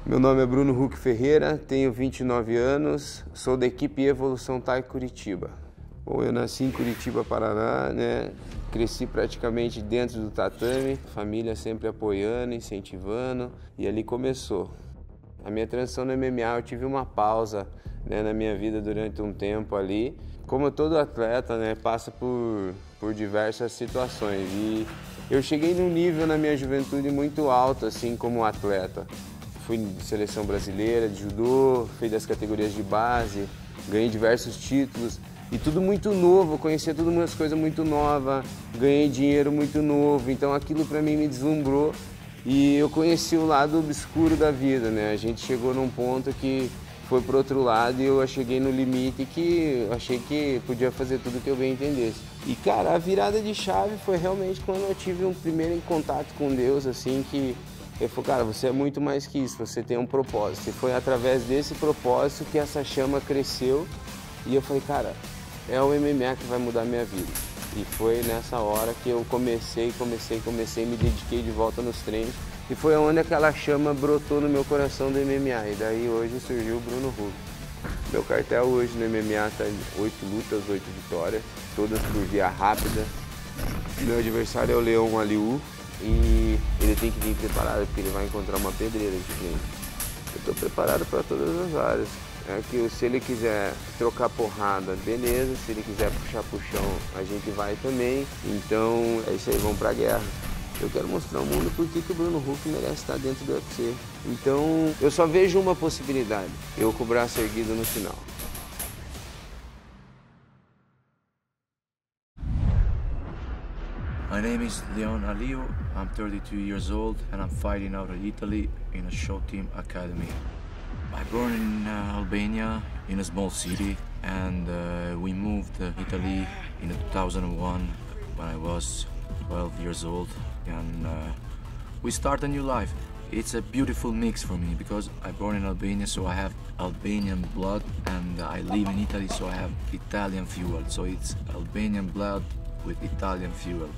Meu nome é Bruno Ferreira, tenho 29 anos, sou da equipe Evolução Thai Curitiba. Bom, eu nasci em Curitiba, Paraná, né? Cresci praticamente dentro do tatame, família sempre apoiando, incentivando, e ali começou. A minha transição no MMA, eu tive uma pausa, né, na minha vida durante um tempo ali. Como todo atleta, né, passa por diversas situações, e eu cheguei num nível na minha juventude muito alto, assim, como atleta. Fui de seleção brasileira, de judô, fui das categorias de base, ganhei diversos títulos e tudo muito novo, eu conhecia todas umas coisas muito novas, ganhei dinheiro muito novo, então aquilo para mim me deslumbrou e eu conheci o lado obscuro da vida, né? A gente chegou num ponto que foi pro outro lado e eu cheguei no limite que eu achei que podia fazer tudo que eu bem entendesse. E cara, a virada de chave foi realmente quando eu tive um primeiro contato com Deus, assim, que ele falou, cara, você é muito mais que isso, você tem um propósito. E foi através desse propósito que essa chama cresceu. E eu falei, cara, é o MMA que vai mudar a minha vida. E foi nessa hora que eu comecei, me dediquei de volta nos treinos. E foi onde aquela chama brotou no meu coração do MMA. E daí hoje surgiu o Bruno Huck. Meu cartel hoje no MMA está 8 lutas, 8 vitórias, todas por via rápida. Meu adversário é o Leão Halio. E ele tem que vir preparado, porque ele vai encontrar uma pedreira de frente. Eu estou preparado para todas as áreas. É que se ele quiser trocar porrada, beleza. Se ele quiser puxar pro chão, a gente vai também. Então é isso aí, vamos pra guerra. Eu quero mostrar ao mundo por que o Bruno Huck merece estar dentro do UFC. Então eu só vejo uma possibilidade, eu com o braço erguido no final. My name is Halio, I'm 32 years old and I'm fighting out of Italy in a show team academy. I born in Albania, in a small city, and we moved to Italy in 2001 when I was 12 years old, and we start a new life. It's a beautiful mix for me because I born in Albania, so I have Albanian blood, and I live in Italy, so I have Italian fuel. So it's Albanian blood with Italian fuel.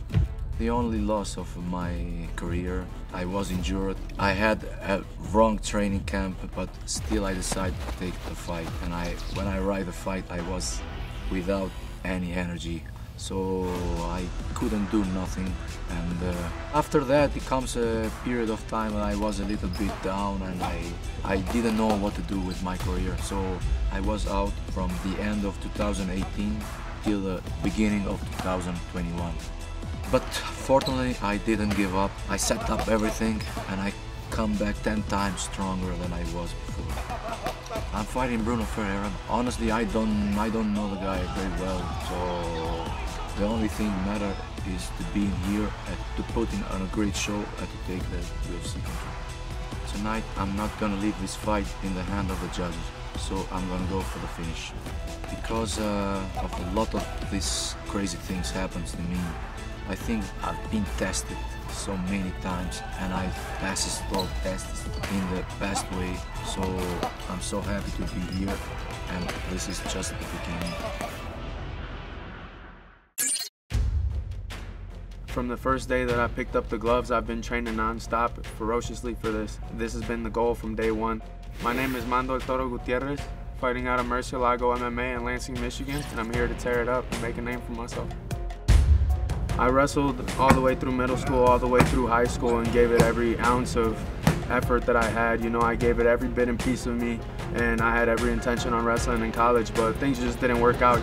The only loss of my career, I was injured. I had a wrong training camp, but still I decided to take the fight. And when I arrived the fight, I was without any energy, so I couldn't do nothing. And after that, it comes a period of time when I was a little bit down, and I didn't know what to do with my career. So I was out from the end of 2018 till the beginning of 2021. But fortunately, I didn't give up. I set up everything and I come back 10 times stronger than I was before. I'm fighting Bruno Ferreira. Honestly, I don't know the guy very well, so the only thing matter is to be here and to put in on a great show and to take the UFC control. Tonight, I'm not gonna leave this fight in the hand of the judges, so I'm gonna go for the finish. Because of a lot of these crazy things happens to me, I think I've been tested so many times and I passed all tests in the best way. So I'm so happy to be here, and this is just the beginning. From the first day that I picked up the gloves, I've been training non-stop, ferociously for this. This has been the goal from day one. My name is Mandoltoro Gutierrez, fighting out of Murcielago MMA in Lansing, Michigan, and I'm here to tear it up and make a name for myself. I wrestled all the way through middle school, all the way through high school, and gave it every ounce of effort that I had. You know, I gave it every bit and piece of me, and I had every intention on wrestling in college, but things just didn't work out.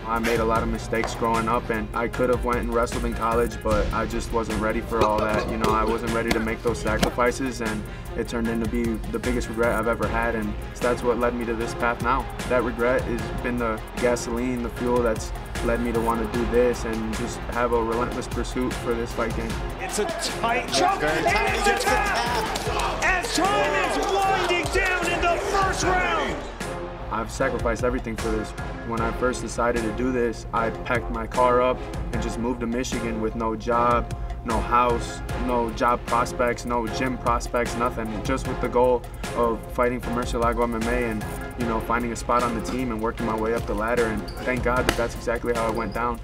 I made a lot of mistakes growing up, and I could have went and wrestled in college, but I just wasn't ready for all that. You know, I wasn't ready to make those sacrifices, and it turned into be the biggest regret I've ever had, and that's what led me to this path now. That regret has been the gasoline, the fuel that's led me to want to do this and just have a relentless pursuit for this fight game. It's a tight choke, and it's a tap as time is winding down in the first round. I've sacrificed everything for this. When I first decided to do this, I packed my car up and just moved to Michigan with no job, no house, no job prospects, no gym prospects, nothing. Just with the goal of fighting for Murcielago MMA and, you know, finding a spot on the team and working my way up the ladder. And thank God that that's exactly how it went down.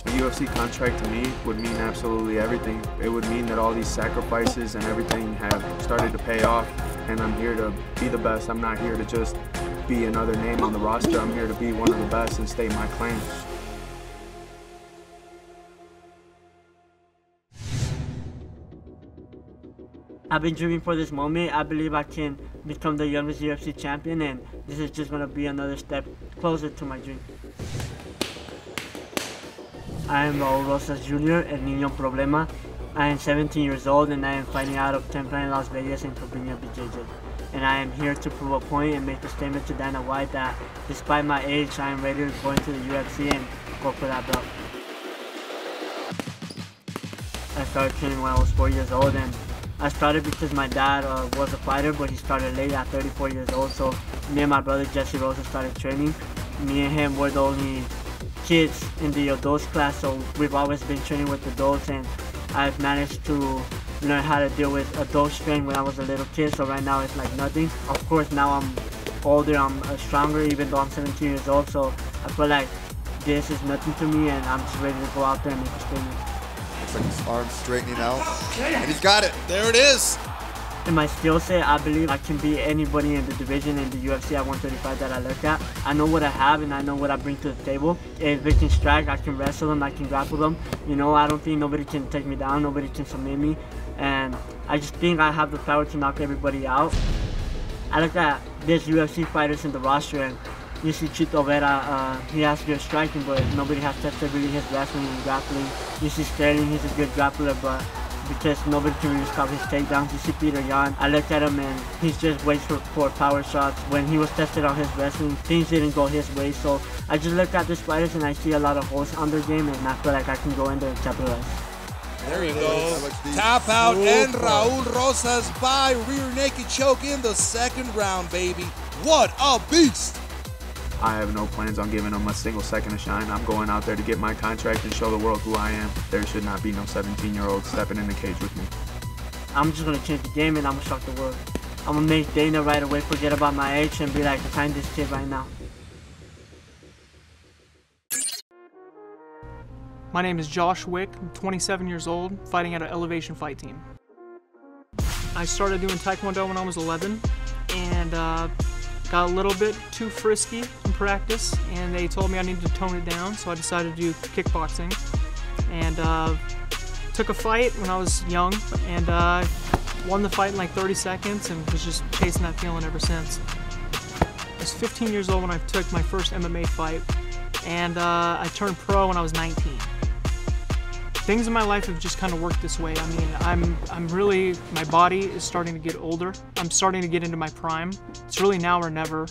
A UFC contract to me would mean absolutely everything. It would mean that all these sacrifices and everything have started to pay off. and I'm here to be the best. I'm not here to just be another name on the roster. I'm here to be one of the best and state my claim. I've been dreaming for this moment. I believe I can become the youngest UFC champion, and this is just going to be another step closer to my dream. I am Raul Rosas Jr., El Niño Problema. I am 17 years old, and I am fighting out of Templar in Las Vegas in Corbina BJJ. And I am here to prove a point and make a statement to Dana White that despite my age, I am ready to go into the UFC and go for that belt. I started training when I was 4 years old, and I started because my dad was a fighter, but he started late at 34 years old. So me and my brother Jesse Rosa started training. Me and him were the only kids in the adults class, so we've always been training with adults, and I've managed to learn how to deal with adult strength when I was a little kid. So right now it's like nothing. Of course, now I'm older, I'm stronger, even though I'm 17 years old. So I feel like this is nothing to me, and I'm just ready to go out there and make a statement. Looks like his arm's straightening out, and he's got it. There it is. In my skill set, I believe I can beat anybody in the division in the UFC at 135 that I look at. I know what I have, and I know what I bring to the table. If they can strike, I can wrestle them, I can grapple them. You know, I don't think nobody can take me down, nobody can submit me. And I just think I have the power to knock everybody out. I look at these UFC fighters in the roster, and you see Chito Vera, he has good striking, but nobody has tested really his wrestling and grappling. You see Sterling, he's a good grappler, but because nobody can really stop his takedowns. You see Peter Yan, I look at him and he's just waits for power shots. When he was tested on his wrestling, things didn't go his way. So I just look at these fighters and I see a lot of holes on their game, and I feel like I can go in there and capitalize. There you go. Tap out and Raul Rosas by rear naked choke in the second round, baby. What a beast! I have no plans on giving them a single second of shine. I'm going out there to get my contract and show the world who I am. There should not be no 17-year-old stepping in the cage with me. I'm just going to change the game, and I'm going to shock the world. I'm going to make Dana right away forget about my age and be like, find this kid right now. My name is Josh Wick. I'm 27 years old, fighting at an Elevation Fight Team. I started doing Taekwondo when I was 11, and got a little bit too frisky in practice, and they told me I needed to tone it down, so I decided to do kickboxing. And took a fight when I was young, and won the fight in like 30 seconds, and was just chasing that feeling ever since. I was 15 years old when I took my first MMA fight, and I turned pro when I was 19. Things in my life have just kind of worked this way. I mean, I'm really, my body is starting to get older. I'm starting to get into my prime. It's really now or never.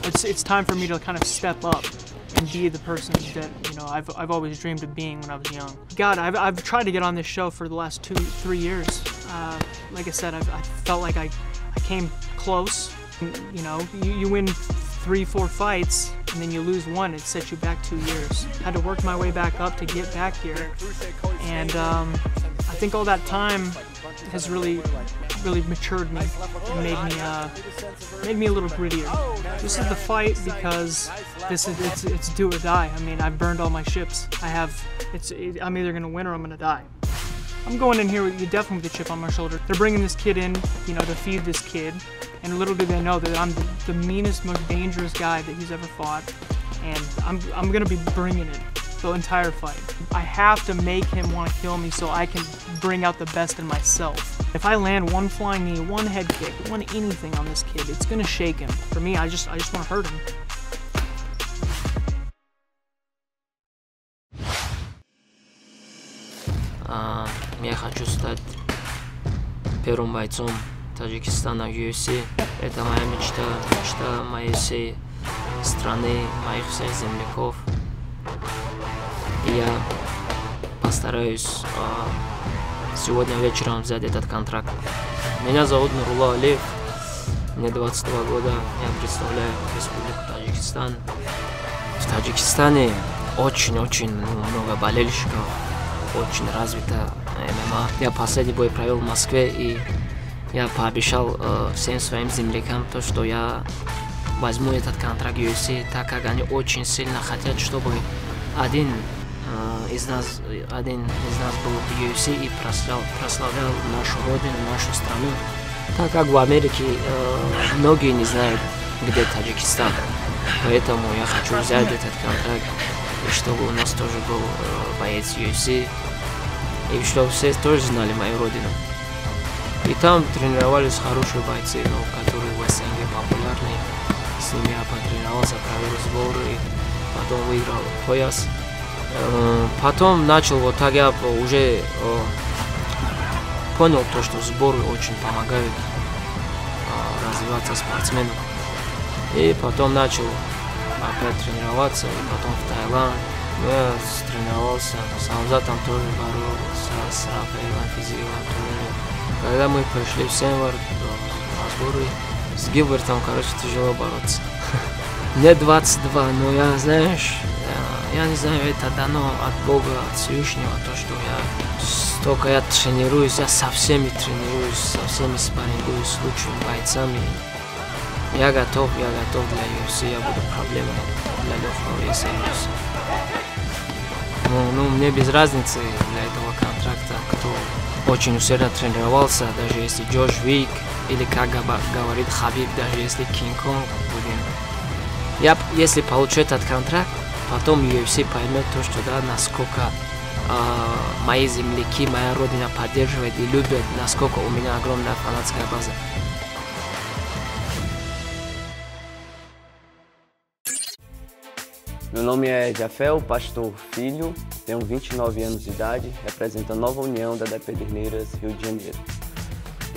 It's time for me to kind of step up and be the person that, you know, I've always dreamed of being when I was young. God, I've tried to get on this show for the last 2-3 years. Like I said, I felt like I came close. You know, you win 3-4 fights, and then you lose one, it sets you back 2 years. I had to work my way back up to get back here, and I think all that time has really matured me and made me a little grittier. This is the fight because it's do or die. I mean, I've burned all my ships. I'm either gonna win or I'm gonna die. I'm going in here definitely with a chip on my shoulder. They're bringing this kid in, you know, to feed this kid. And little do they know that I'm the meanest, most dangerous guy that he's ever fought. And I'm gonna be bringing it the entire fight. I have to make him want to kill me so I can bring out the best in myself. If I land one flying knee, one head kick, one anything on this kid, it's gonna shake him. For me, I just want to hurt him. Я хочу стать первым бойцом Таджикистана UFC. Это моя мечта моей всей страны, моих всех земляков. И я постараюсь сегодня вечером взять этот контракт. Меня зовут Нурло Алиев, мне 22 года, я представляю Республику Таджикистан. В Таджикистане очень много болельщиков, очень развита ММА. Я последний бой провел в Москве, и я пообещал всем своим землякам то, что я возьму этот контракт UFC, так как они очень сильно хотят, чтобы один из нас был в UFC и прославлял нашу родину, нашу страну. Так как в Америке многие не знают, где Таджикистан. Поэтому я хочу взять этот контракт, чтобы у нас тоже был боец UFC, и чтобы все тоже знали мою родину. И там тренировались хорошие бойцы, которые в СНГ популярны. С ними я потренировался, провел сборы, потом выиграл пояс. Потом начал вот так, я уже понял то, что сборы очень помогают развиваться спортсмену. И потом начал опять тренироваться, и потом в Таиланд. Я тренировался, с Хамзатом тоже боролся, с Рафаэлом Физиевым тоже. Когда мы пришли в Сенвар на сборы, с Гилбертом, короче, тяжело бороться. Мне 22, но я, знаешь, я не знаю, это дано от Бога, от Всевышнего, то, что столько я тренируюсь, я со всеми тренируюсь, со всеми спаррингуюсь, с лучшими бойцами. Я готов для UFC, я буду проблемой для легкого веса UFC. Ну, мне без разницы для этого контракта, кто очень усердно тренировался, даже если Джош Вик, или как говорит Хабиб, даже если Кинг-Конг будем. Если получу этот контракт, потом UFC поймет то, что да, насколько мои земляки, моя родина поддерживает и любят, насколько у меня огромная фанатская база. Meu nome é Jafel Pastor Filho, tenho 29 anos de idade, represento a Nova União da Pederneiras, Rio de Janeiro.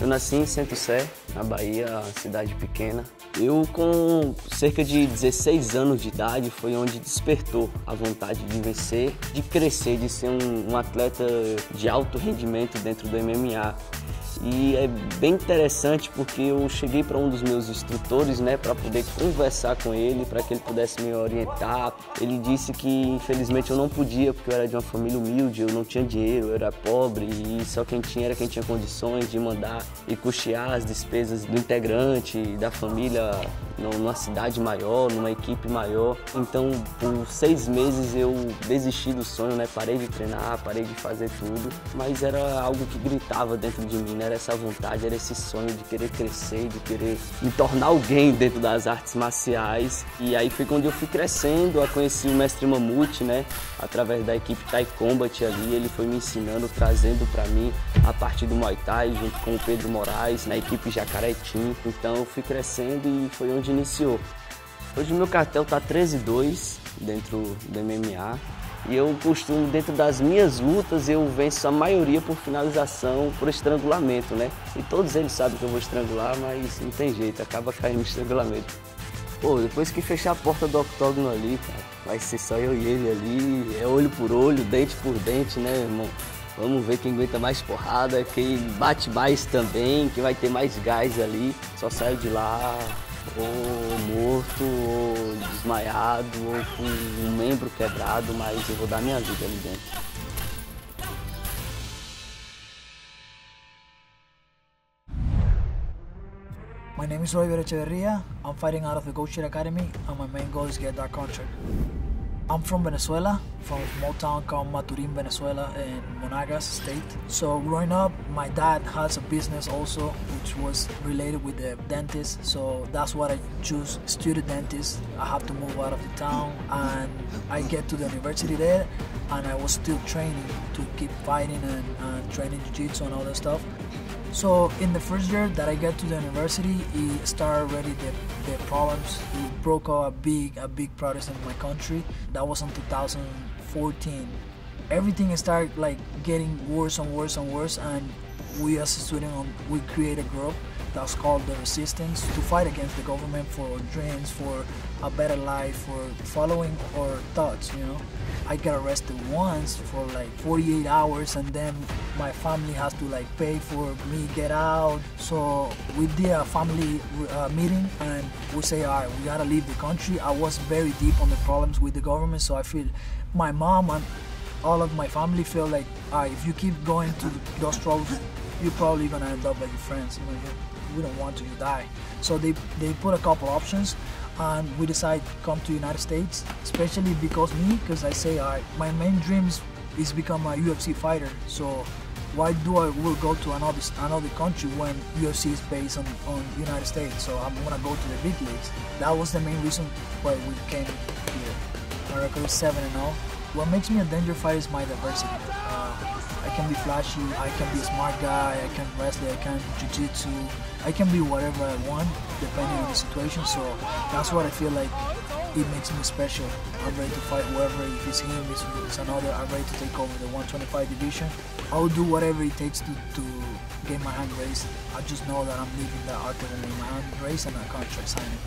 Eu nasci em Centro Sé, na Bahia, cidade pequena. Eu, com cerca de 16 anos de idade, foi onde despertou a vontade de vencer, de crescer, de ser um atleta de alto rendimento dentro do MMA. E é bem interessante porque eu cheguei para um dos meus instrutores, né, para poder conversar com ele, para que ele pudesse me orientar. Ele disse que infelizmente eu não podia porque eu era de uma família humilde, eu não tinha dinheiro, eu era pobre e só quem tinha era quem tinha condições de mandar e custear as despesas do integrante, da família numa cidade maior, numa equipe maior. Então, por 6 meses eu desisti do sonho, né, parei de treinar, parei de fazer tudo, mas era algo que gritava dentro de mim, né? Era essa vontade, era esse sonho de querer crescer, de querer me tornar alguém dentro das artes marciais. E aí foi quando eu fui crescendo, eu conheci o mestre Mamute, né? Através da equipe Thai Combat ali, ele foi me ensinando, trazendo para mim a parte do Muay Thai, junto com o Pedro Moraes, na equipe Jacaré Team. Então eu fui crescendo e foi onde iniciou. Hoje o meu cartel tá 13-2 dentro do MMA. E eu costumo, dentro das minhas lutas, eu venço a maioria por finalização, por estrangulamento, né? E todos eles sabem que eu vou estrangular, mas não tem jeito, acaba caindo no estrangulamento. Pô, depois que fechar a porta do octógono ali, cara, vai ser só eu e ele ali, é olho por olho, dente por dente, né, irmão? Vamos ver quem aguenta mais porrada, quem bate mais também, quem vai ter mais gás ali. Só saio de lá ou morto, ou desmaiado, ou com um membro quebrado, mas eu vou dar minha vida ali dentro. My name is Roy Echeverria. I'm fighting out of the Goat Shit Academy, and my main goal is to get that contract. I'm from Venezuela, from a small town called Maturin, Venezuela, in Monagas State. So growing up, my dad has a business also, which was related with the dentist. So that's what I choose, student dentist. I have to move out of the town, and I get to the university there, and I was still training to keep fighting and training jiu-jitsu and all that stuff. So in the first year that I got to the university, it started already the problems. It broke out a big protest in my country. That was in 2014. Everything started like getting worse and worse and worse, and we as a student, we created a group that's called the Resistance to fight against the government for our dreams, for a better life, for following our thoughts, you know. I got arrested once for like 48 hours, and then my family has to like pay for me get out. So we did a family meeting, and we say, all right, we gotta leave the country. I was very deep on the problems with the government, so I feel my mom and all of my family feel like, all right, if you keep going to those troubles, you're probably gonna end up like your friends. You know, we don't want you to die. So they put a couple options, and we decided to come to the United States, especially because I say, all right, my main dream is become a UFC fighter. So why do I will go to another country when UFC is based on United States? So I'm gonna go to the big leagues. That was the main reason why we came here. My record is 7-0. What makes me a danger fighter is my diversity. I can be flashy, I can be a smart guy, I can wrestle, I can jiu-jitsu, I can be whatever I want depending on the situation. So that's what I feel like it makes me special. I'm ready to fight whoever, if it's him, if it's another, I'm ready to take over the 125 division. I will do whatever it takes to get my hand raised. I just know that I'm leaving that Arthur in my hand raised and a contract signing.